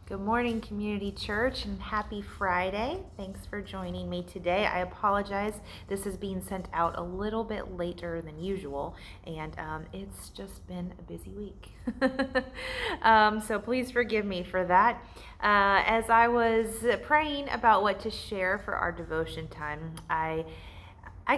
Good morning, Community Church, and happy Friday. Thanks for joining me today. I apologize. This is being sent out a little bit later than usual, and it's just been a busy week. So please forgive me for that. As I was praying about what to share for our devotion time, I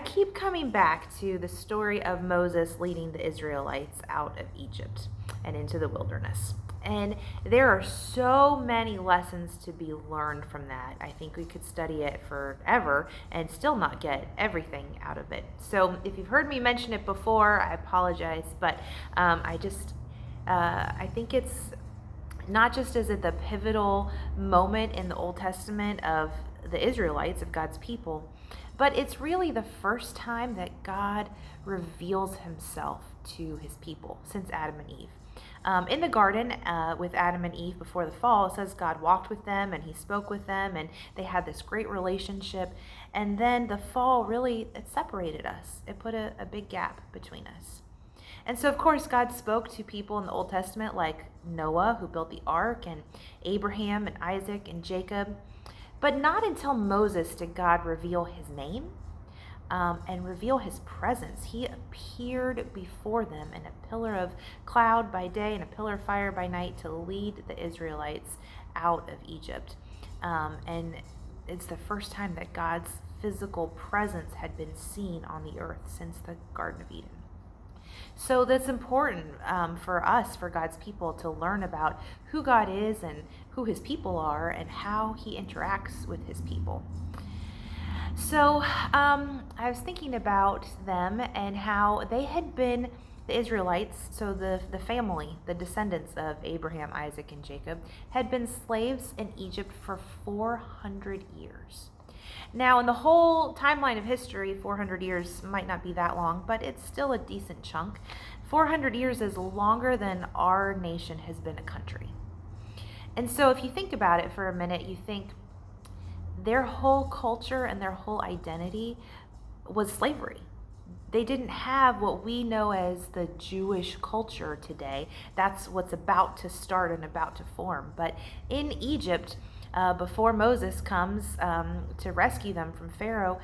keep coming back to the story of Moses leading the Israelites out of Egypt and into the wilderness. And there are so many lessons to be learned from that. I think we could study it forever and still not get everything out of it. So if you've heard me mention it before, I apologize, but I think it's not just as the pivotal moment in the Old Testament of the Israelites, of God's people, but it's really the first time that God reveals himself to his people since Adam and Eve. In the garden with Adam and Eve before the fall, it says God walked with them and he spoke with them and they had this great relationship. And then the fall really, it separated us. It put a big gap between us. And so, of course, God spoke to people in the Old Testament like Noah, who built the ark, and Abraham and Isaac and Jacob. But not until Moses did God reveal his name and reveal his presence. He appeared before them in a pillar of cloud by day and a pillar of fire by night to lead the Israelites out of Egypt. And it's the first time that God's physical presence had been seen on the earth since the Garden of Eden. So that's important for us, for God's people, to learn about who God is and who his people are and how he interacts with his people. So I was thinking about them and how they had been, the Israelites, so the family, the descendants of Abraham, Isaac, and Jacob, had been slaves in Egypt for 400 years. Now, in the whole timeline of history, 400 years might not be that long, but it's still a decent chunk. 400 years is longer than our nation has been a country. And so if you think about it for a minute, you think their whole culture and their whole identity was slavery. They didn't have what we know as the Jewish culture today. That's what's about to start and about to form. But in Egypt, before Moses comes to rescue them from Pharaoh,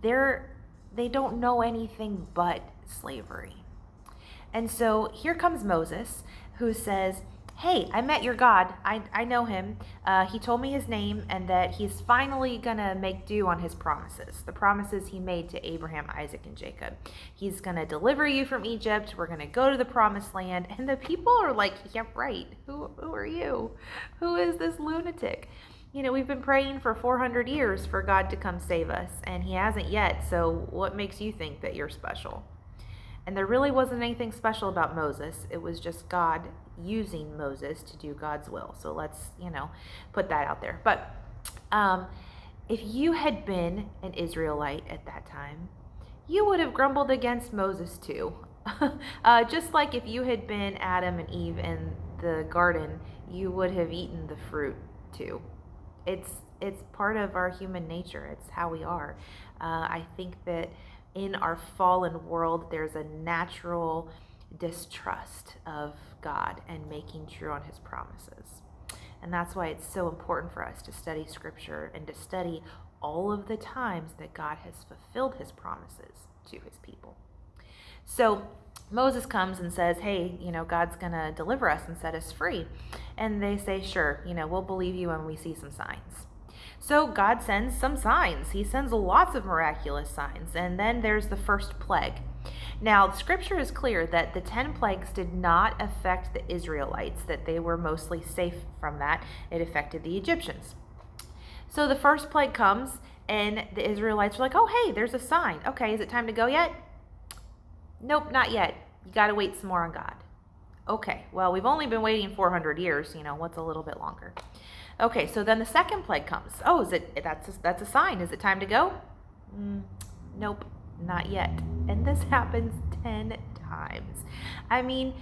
they don't know anything but slavery. And so here comes Moses, who says, hey, I met your God. I know him. He told me his name and that he's finally going to make due on his promises, the promises he made to Abraham, Isaac, and Jacob. He's going to deliver you from Egypt. We're going to go to the promised land. And the people are like, yeah, right. Who are you? Who is this lunatic? You know, we've been praying for 400 years for God to come save us, and he hasn't yet. So what makes you think that you're special? And there really wasn't anything special about Moses. It was just God using Moses to do God's will. So let's, put that out there. But if you had been an Israelite at that time, you would have grumbled against Moses too. Just like if you had been Adam and Eve in the garden, you would have eaten the fruit too. It's part of our human nature. It's how we are. I think that in our fallen world, there's a natural distrust of God and making true on his promises. And that's why it's so important for us to study Scripture and to study all of the times that God has fulfilled his promises to his people. So Moses comes and says, hey, God's going to deliver us and set us free. And they say, sure, we'll believe you when we see some signs. So God sends some signs. He sends lots of miraculous signs. And then there's the first plague. Now, Scripture is clear that the 10 plagues did not affect the Israelites, that they were mostly safe from that. It affected the Egyptians. So the first plague comes, and the Israelites are like, oh, hey, there's a sign. Okay, is it time to go yet? Nope, not yet. You got to wait some more on God. Okay, well, we've only been waiting 400 years. What's a little bit longer? Okay, so then the second plague comes. Oh, that's a sign. Is it time to go? Nope, not yet. And this happens 10 times. I mean,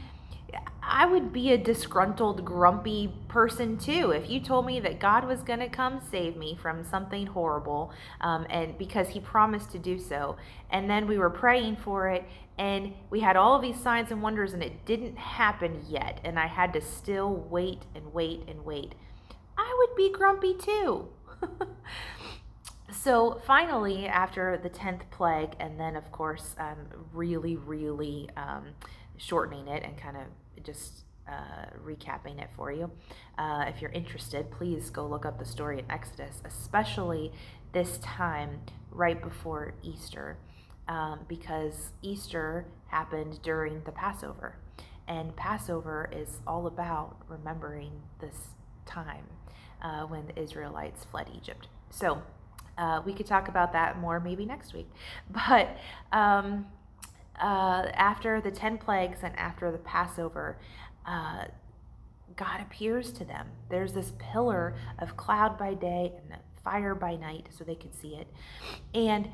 I would be a disgruntled, grumpy person too if you told me that God was going to come save me from something horrible, and because he promised to do so, and then we were praying for it, and we had all of these signs and wonders, and it didn't happen yet, and I had to still wait and wait and wait. I would be grumpy too. So finally, after the 10th plague, and then of course, really shortening it and kind of just recapping it for you. If you're interested, please go look up the story in Exodus, especially this time right before Easter, because Easter happened during the Passover. And Passover is all about remembering this time when the Israelites fled Egypt. So we could talk about that more maybe next week. But after the 10 plagues and after the Passover, God appears to them. There's this pillar of cloud by day and fire by night so they could see it. And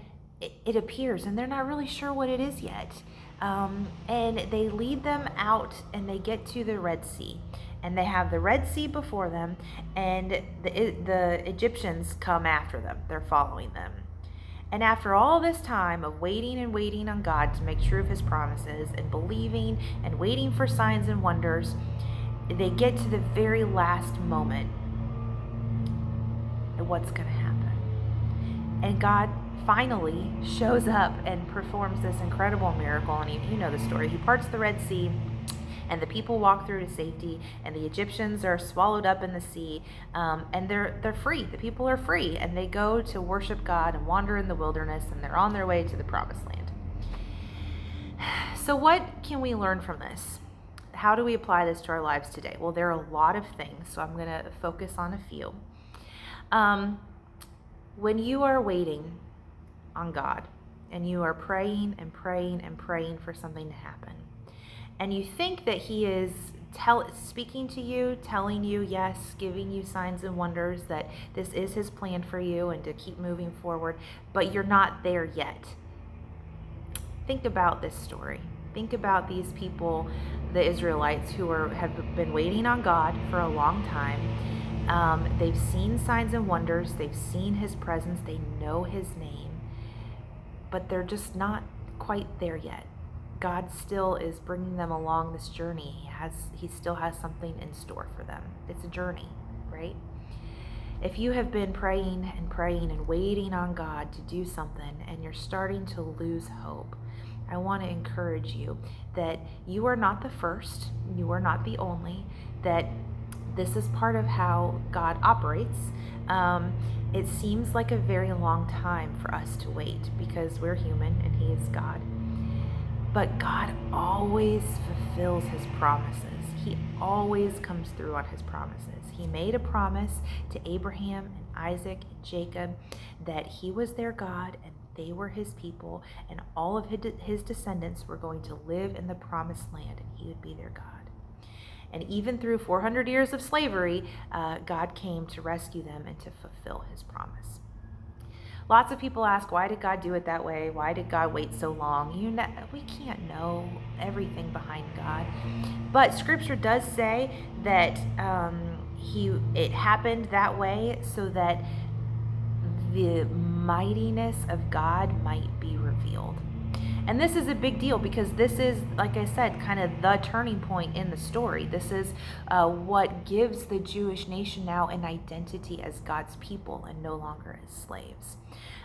it appears, and they're not really sure what it is yet. And they lead them out, and they get to the Red Sea. And they have the Red Sea before them, and the Egyptians come after them. They're following them. And after all this time of waiting and waiting on God to make sure of his promises and believing and waiting for signs and wonders, they get to the very last moment. And what's going to happen? And God finally shows up and performs this incredible miracle. And you know the story. He parts the Red Sea, and the people walk through to safety, and the Egyptians are swallowed up in the sea, and they're free. The people are free, and they go to worship God and wander in the wilderness, and they're on their way to the promised land. So what can we learn from this? How do we apply this to our lives today? Well, there are a lot of things, so I'm going to focus on a few. When you are waiting on God, and you are praying and praying and praying for something to happen, and you think that he is speaking to you, telling you yes, giving you signs and wonders that this is his plan for you and to keep moving forward, but you're not there yet. Think about this story. Think about these people, the Israelites, who have been waiting on God for a long time. They've seen signs and wonders. They've seen his presence. They know his name, but they're just not quite there yet. God still is bringing them along this journey. He still has something in store for them. It's a journey, right? If you have been praying and praying and waiting on God to do something, and you're starting to lose hope, I want to encourage you that you are not the first, you are not the only, that this is part of how God operates. It seems like a very long time for us to wait because we're human and he is God. But God always fulfills his promises. He always comes through on his promises. He made a promise to Abraham and Isaac and Jacob that he was their God and they were his people, and all of his descendants were going to live in the promised land, and he would be their God. And even through 400 years of slavery, God came to rescue them and to fulfill his promise. Lots of people ask, why did God do it that way? Why did God wait so long? We can't know everything behind God. But Scripture does say that it happened that way so that the mightiness of God might be revealed. And this is a big deal because this is, like I said, kind of the turning point in the story. This is what gives the Jewish nation now an identity as God's people and no longer as slaves.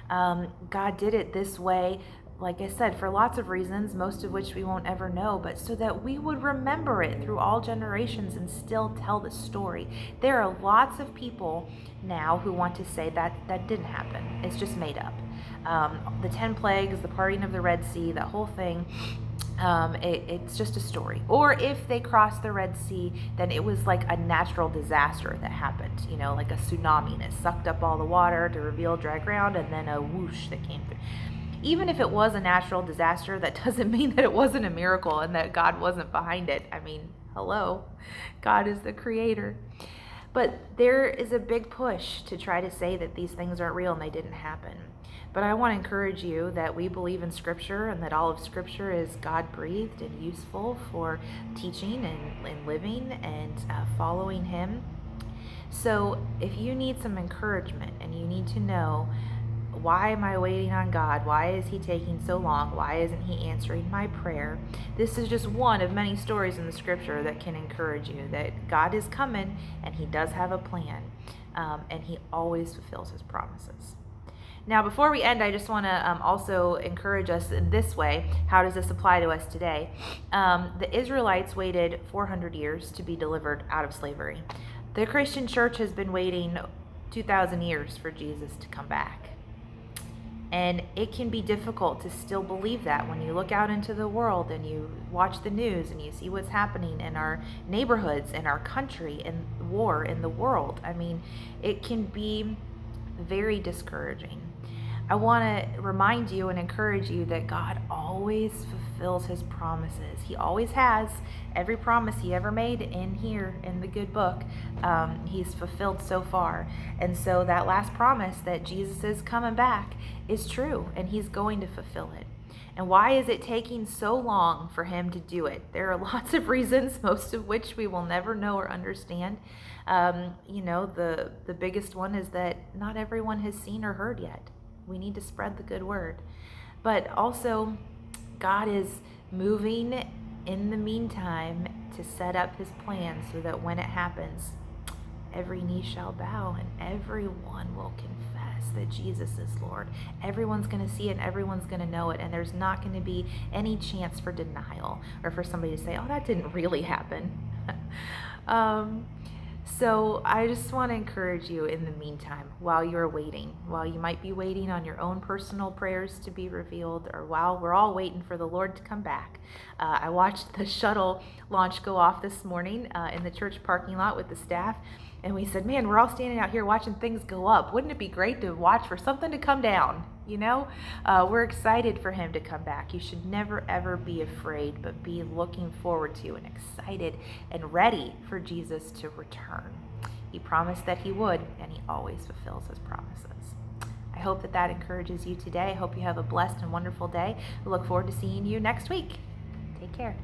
God did it this way, like I said, for lots of reasons, most of which we won't ever know, but so that we would remember it through all generations and still tell the story. There are lots of people now who want to say that didn't happen. It's just made up. The 10 plagues, the parting of the Red Sea, that whole thing, it's just a story. Or if they crossed the Red Sea, then it was like a natural disaster that happened, like a tsunami, and it sucked up all the water to reveal dry ground, and then a whoosh that came through. Even if it was a natural disaster, that doesn't mean that it wasn't a miracle and that God wasn't behind it. I mean, hello, God is the creator. But there is a big push to try to say that these things aren't real and they didn't happen. But I want to encourage you that we believe in Scripture and that all of Scripture is God-breathed and useful for teaching and living and following him. So if you need some encouragement and you need to know why am I waiting on God? Why is he taking so long? Why isn't he answering my prayer? This is just one of many stories in the scripture that can encourage you that God is coming and he does have a plan, and he always fulfills his promises. Now, before we end, I just want to also encourage us in this way. How does this apply to us today? The Israelites waited 400 years to be delivered out of slavery. The Christian church has been waiting 2,000 years for Jesus to come back. And it can be difficult to still believe that when you look out into the world and you watch the news and you see what's happening in our neighborhoods, in our country, in war, in the world. I mean, it can be very discouraging. I want to remind you and encourage you that God always fulfills his promises. He always has. Every promise he ever made in here in the good book, he's fulfilled so far. And so that last promise that Jesus is coming back is true, and he's going to fulfill it. And why is it taking so long for him to do it? There are lots of reasons, most of which we will never know or understand. The biggest one is that not everyone has seen or heard yet. We need to spread the good word. But also, God is moving in the meantime to set up his plan so that when it happens, every knee shall bow and everyone will confess that Jesus is Lord. Everyone's going to see it and everyone's going to know it, and there's not going to be any chance for denial or for somebody to say, oh, that didn't really happen. So I just want to encourage you in the meantime, while you're waiting, while you might be waiting on your own personal prayers to be revealed, or while we're all waiting for the Lord to come back. I watched the shuttle launch go off this morning in the church parking lot with the staff, and we said, man, we're all standing out here watching things go up. Wouldn't it be great to watch for something to come down? We're excited for him to come back. You should never, ever be afraid, but be looking forward to and excited and ready for Jesus to return. He promised that he would, and he always fulfills his promises. I hope that encourages you today. I hope you have a blessed and wonderful day. We look forward to seeing you next week. Take care.